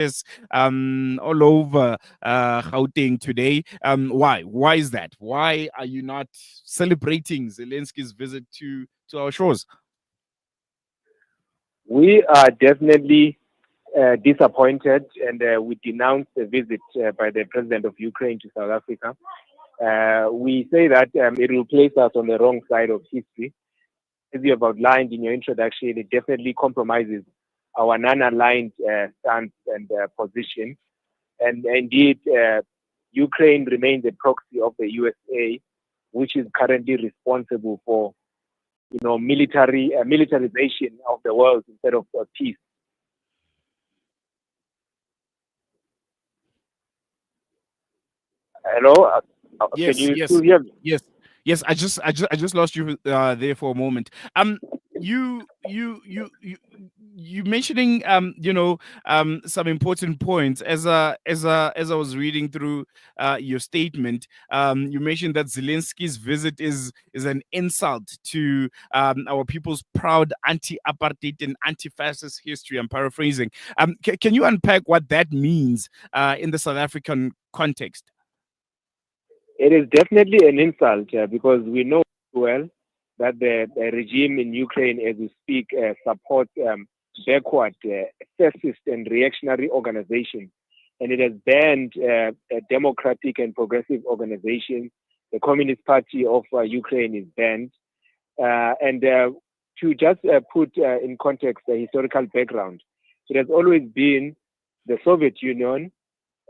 all over Gauteng today. Why? Why is that? Why are you not celebrating Zelensky's visit to our shores? We are definitely disappointed, and we denounce the visit by the president of Ukraine to South Africa. We say that it will place us on the wrong side of history. As you have outlined in your introduction, it definitely compromises our non-aligned stance and position. And indeed, Ukraine remains a proxy of the USA, which is currently responsible for, militarization of the world instead of peace. Hello, can Yes, you yes, still hear me? yes, yes. I just lost you there for a moment. You mentioning some important points as I was reading through your statement. You mentioned that Zelensky's visit is an insult to our people's proud anti-apartheid and anti-fascist history. I'm paraphrasing. Can you unpack what that means in the South African context? It is definitely an insult because we know well that the regime in Ukraine, as we speak, supports backward, fascist, and reactionary organizations. And it has banned democratic and progressive organizations. The Communist Party of Ukraine is banned. And to just put in context the historical background, it has always been the Soviet Union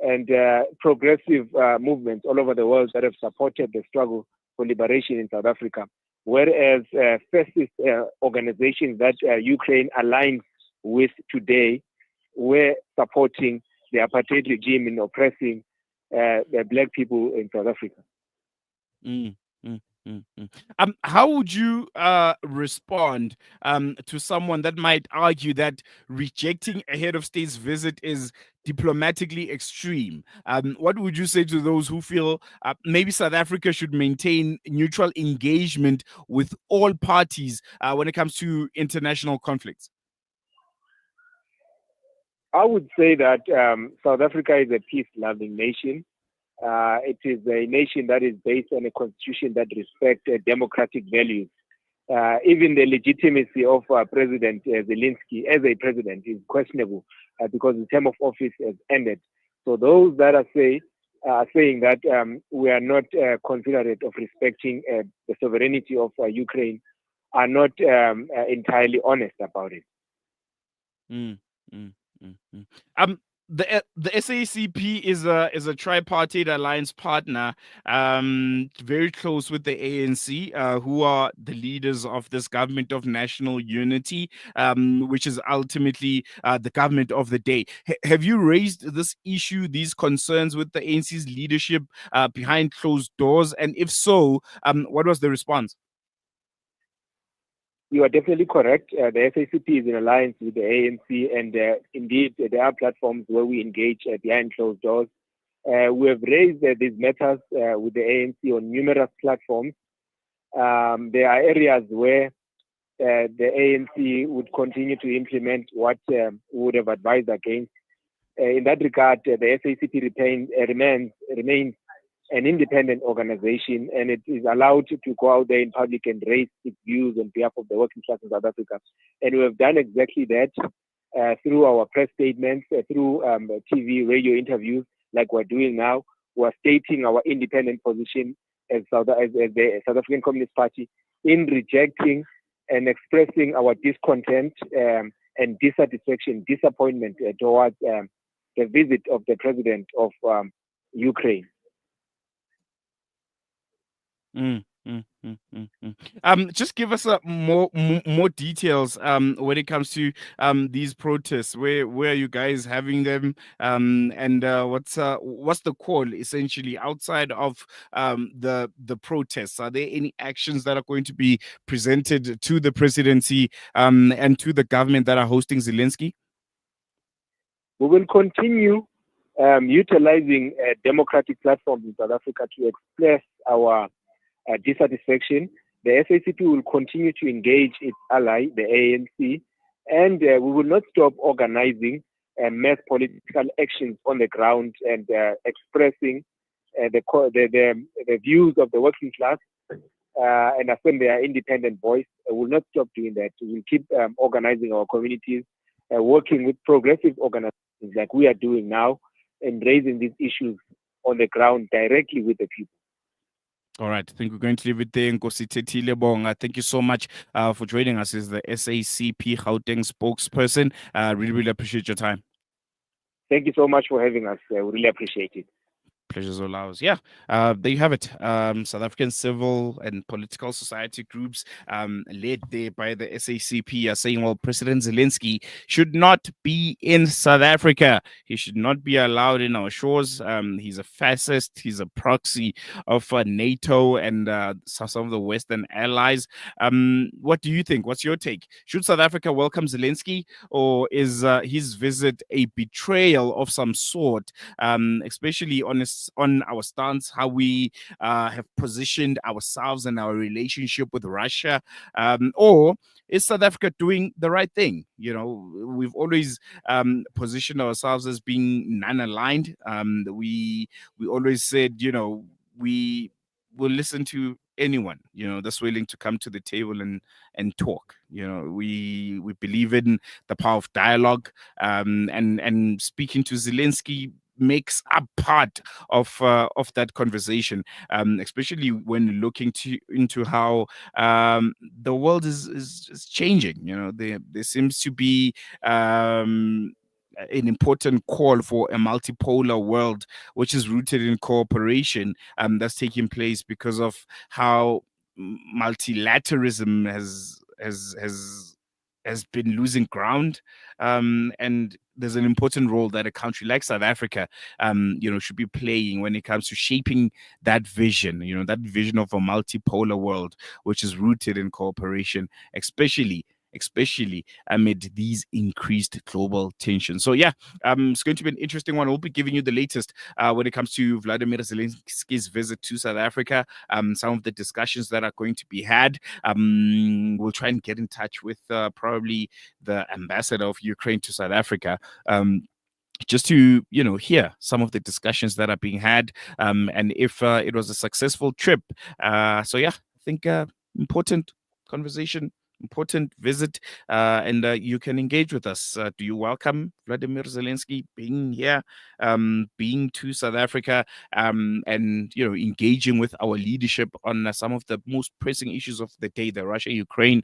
and progressive movements all over the world that have supported the struggle for liberation in South Africa, whereas fascist organizations that Ukraine aligns with today were supporting the apartheid regime in oppressing the black people in South Africa. Mm, mm, mm, mm. How would you respond to someone that might argue that rejecting a head of state's visit is diplomatically extreme? What would you say to those who feel maybe South Africa should maintain neutral engagement with all parties when it comes to international conflicts? I would say that South Africa is a peace-loving nation. It is a nation that is based on a constitution that respects democratic values. Even the legitimacy of President Zelensky as a president is questionable because the term of office has ended. So those that are saying that we are not considerate of respecting the sovereignty of Ukraine are not entirely honest about it. Mm, mm, mm, mm. The SACP is a tripartite alliance partner, very close with the ANC, who are the leaders of this government of national unity, which is ultimately the government of the day. Have you raised this issue, these concerns with the ANC's leadership behind closed doors? And if so, what was the response? You are definitely correct. The SACP is in alliance with the ANC, and indeed, there are platforms where we engage behind closed doors. We have raised these matters with the ANC on numerous platforms. There are areas where the ANC would continue to implement what we would have advised against. In that regard, the SACP remains an independent organization, and it is allowed to go out there in public and raise its views on behalf of the working class in South Africa. And we have done exactly that through our press statements, through TV, radio interviews, like we're doing now. We're stating our independent position as the South African Communist Party in rejecting and expressing our discontent and dissatisfaction, disappointment towards the visit of the president of Ukraine. Mm, mm, mm, mm, just give us more details when it comes to these protests. Where are you guys having them? And what's the call essentially outside of the protests? Are there any actions that are going to be presented to the presidency and to the government that are hosting Zelensky? We will continue utilizing democratic platforms in South Africa to express our dissatisfaction. The SACP will continue to engage its ally, the ANC, and we will not stop organizing mass political actions on the ground and expressing the views of the working class and affirm their independent voice. We'll not stop doing that. We'll keep organizing our communities, working with progressive organizations like we are doing now, and raising these issues on the ground directly with the people. All right, I think we're going to leave it there. Nkosithethile Bonga, thank you so much for joining us as the SACP Gauteng spokesperson. Really appreciate your time. Thank you so much for having us. We really appreciate it. Pleasure's all ours. Yeah, there you have it. South African civil and political society groups, led there by the SACP, are saying, well, President Zelensky should not be in South Africa. He should not be allowed in our shores. He's a fascist. He's a proxy of NATO and some of the Western allies. What do you think? What's your take? Should South Africa welcome Zelensky, or is his visit a betrayal of some sort, especially on our stance, how we have positioned ourselves and our relationship with Russia, or is South Africa doing the right thing? You know, we've always positioned ourselves as being non-aligned. We always said, you know, we will listen to anyone, you know, that's willing to come to the table and talk. You know, we believe in the power of dialogue, and speaking to Zelensky makes up part of that conversation, especially when looking into how the world is changing. You know, there seems to be an important call for a multipolar world, which is rooted in cooperation, that's taking place because of how multilateralism has been losing ground, and there's an important role that a country like South Africa, you know, should be playing when it comes to shaping that vision. You know, that vision of a multipolar world, which is rooted in cooperation, especially amid these increased global tensions. So yeah, it's going to be an interesting one. We'll be giving you the latest when it comes to Vladimir Zelensky's visit to South Africa, some of the discussions that are going to be had. We'll try and get in touch with probably the ambassador of Ukraine to South Africa, just to, you know, hear some of the discussions that are being had, and if it was a successful trip. So yeah, I think important conversation, important visit, and you can engage with us. Do you welcome Vladimir Zelensky being here, being to South Africa, and, you know, engaging with our leadership on some of the most pressing issues of the day, the Russia-Ukraine,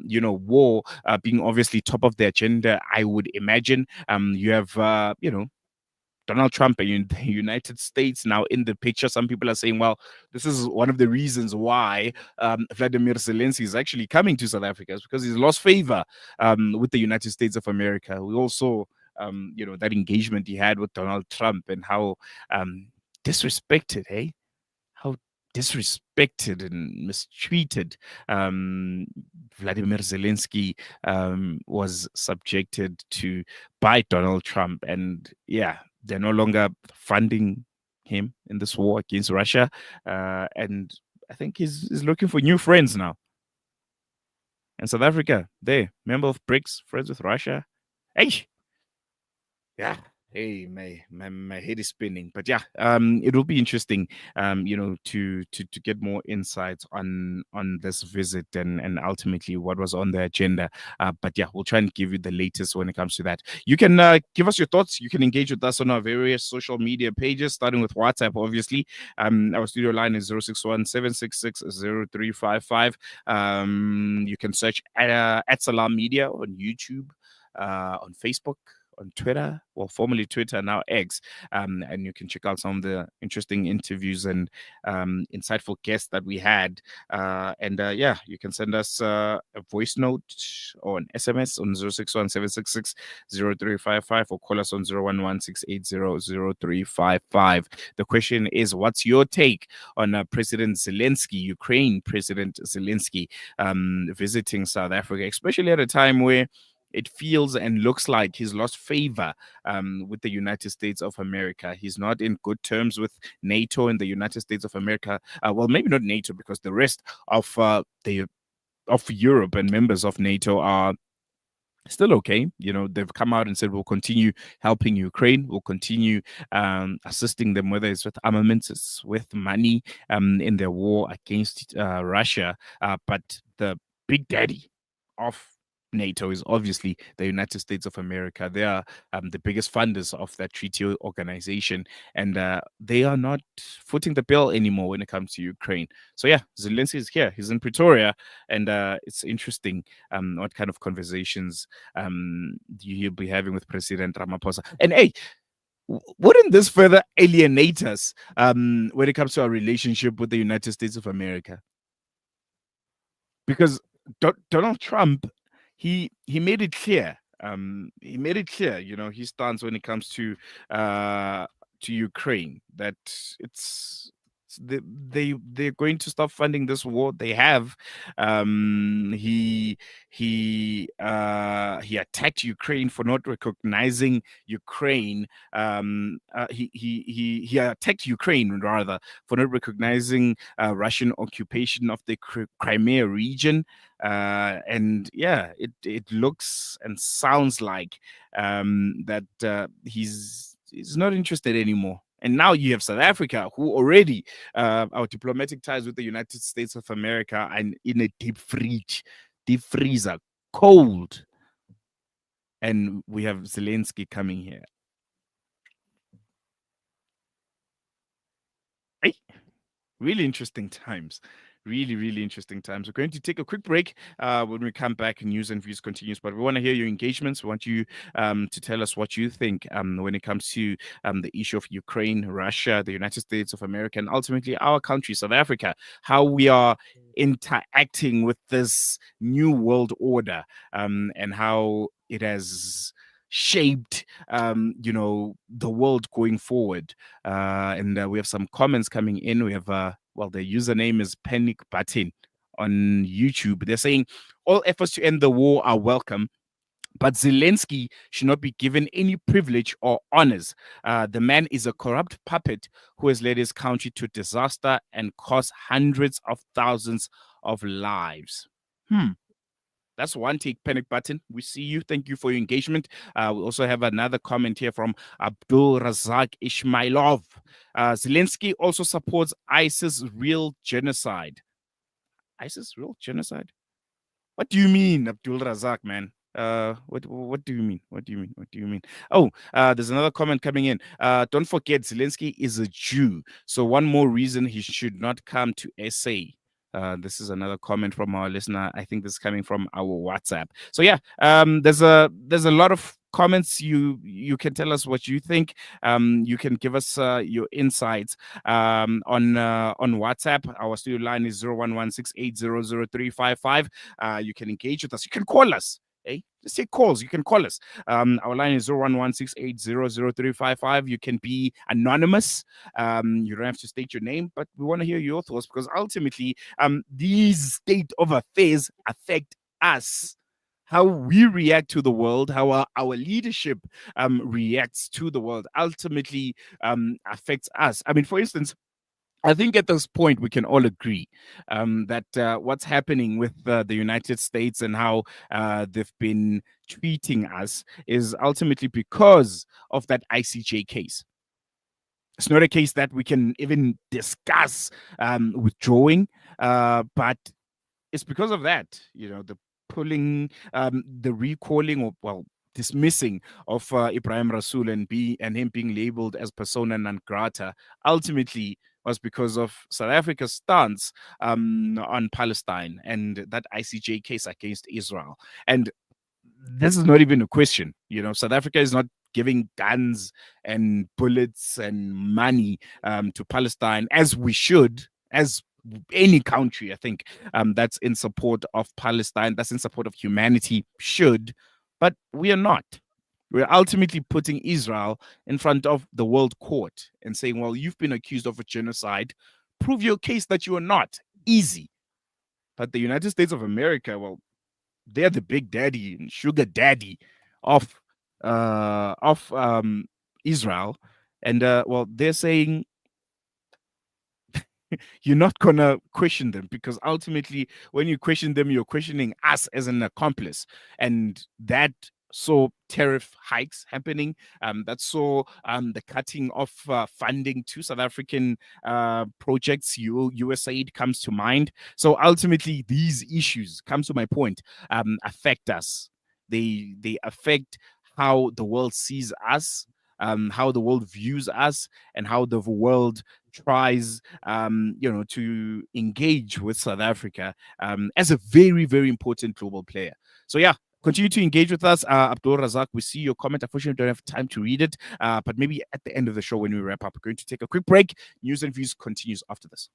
you know, war, being obviously top of the agenda, I would imagine. You have, you know, Donald Trump and the United States now in the picture. Some people are saying, well, this is one of the reasons why Vladimir Zelensky is actually coming to South Africa, is because he's lost favor with the United States of America. We also, you know, that engagement he had with Donald Trump and how disrespected, hey? How disrespected and mistreated Vladimir Zelensky was subjected to by Donald Trump. And yeah, they're no longer funding him in this war against Russia. And I think he's looking for new friends now. And South Africa, they member of BRICS, friends with Russia. Hey, yeah. Hey, my head is spinning, but yeah, it will be interesting, you know, to get more insights on this visit and ultimately what was on the agenda. But yeah, we'll try and give you the latest when it comes to that. You can give us your thoughts. You can engage with us on our various social media pages, starting with WhatsApp, obviously. Our studio line is 061 766 0355. You can search at Salam Media on YouTube, on Facebook, on Twitter, well, formerly Twitter, now X, and you can check out some of the interesting interviews and insightful guests that we had. And yeah, you can send us a voice note or an SMS on 061 766 0355 or call us on 011 680 0355. The question is, what's your take on President Zelensky, Ukraine President Zelensky, visiting South Africa, especially at a time where it feels and looks like he's lost favor with the United States of America. He's not in good terms with NATO and the United States of America. Well, maybe not NATO, because the rest of Europe and members of NATO are still okay. They've come out and said we'll continue helping Ukraine, we'll continue assisting them, whether it's with armaments, it's with money in their war against Russia. But the big daddy of NATO is obviously the United States of America. They are the biggest funders of that treaty organization, and they are not footing the bill anymore when it comes to Ukraine. So yeah, Zelensky is here. He's in Pretoria, and it's interesting what kind of conversations you'll be having with President Ramaphosa. And hey, wouldn't this further alienate us when it comes to our relationship with the United States of America? Because Donald Trump, he made it clear. His stance when it comes to Ukraine, that it's they're going to stop funding this war. They have. He attacked Ukraine for not recognizing Ukraine. He attacked Ukraine rather for not recognizing Russian occupation of the Crimea region. And yeah, it looks and sounds like that he's not interested anymore. And now you have South Africa, who already our diplomatic ties with the United States of America are in a deep freezer, cold. And we have Zelensky coming here. Hey, really interesting times. Really, really interesting times. We're going to take a quick break. When we come back, news and views continues. But we want to hear your engagements. We want you to tell us what you think when it comes to the issue of Ukraine, Russia, the United States of America, and ultimately our country, South Africa, how we are interacting with this new world order, and how it has shaped the world going forward. And we have some comments coming in. We have the username is Panic Button on YouTube. They're saying all efforts to end the war are welcome, but Zelensky should not be given any privilege or honors. The man is a corrupt puppet who has led his country to disaster and cost hundreds of thousands of lives. That's one take, Panic Button. We see you. Thank you for your engagement. We also have another comment here from Abdul Razak Ishmailov. Zelensky also supports ISIS real genocide. ISIS real genocide? What do you mean, Abdul Razak, man? What do you mean? What do you mean? What do you mean? Oh, there's another comment coming in. Don't forget, Zelensky is a Jew, so one more reason he should not come to SA. This is another comment from our listener. I think this is coming from our WhatsApp. So yeah, there's a lot of comments. You can tell us what you think. You can give us your insights on WhatsApp. Our studio line is 0116800355. You can engage with us. You can call us. Hey, just take calls. You can call us. Our line is 0116800355. You can be anonymous. You don't have to state your name, but we want to hear your thoughts, because ultimately, these state of affairs affect us. How we react to the world, how our leadership reacts to the world, ultimately affects us. I mean, for instance, I think at this point we can all agree that what's happening with the United States and how they've been treating us is ultimately because of that ICJ case. It's not a case that we can even discuss withdrawing, but it's because of that, the pulling, the recalling, or dismissing of Ibrahim Rasool and him being labeled as persona non grata ultimately was because of South Africa's stance on Palestine and that ICJ case against Israel. And this is not even a question. South Africa is not giving guns and bullets and money to Palestine, as we should, as any country, I think, that's in support of Palestine, that's in support of humanity, should. But we are not. We're ultimately putting Israel in front of the world court and saying, well, you've been accused of a genocide. Prove your case that you are not. Easy. But the United States of America, well, they're the big daddy and sugar daddy of Israel. And, they're saying you're not gonna question them, because ultimately when you question them, you're questioning us as an accomplice. And that saw tariff hikes happening, that saw the cutting of funding to South African projects. USAID comes to mind. So ultimately these issues, comes to my point, affect us. They affect how the world sees us, how the world views us, and how the world tries, to engage with South Africa as a very, very important global player. So yeah, continue to engage with us. Abdul Razak, we see your comment. Unfortunately, don't have time to read it, but maybe at the end of the show when we wrap up, we're going to take a quick break. News and views continues after this.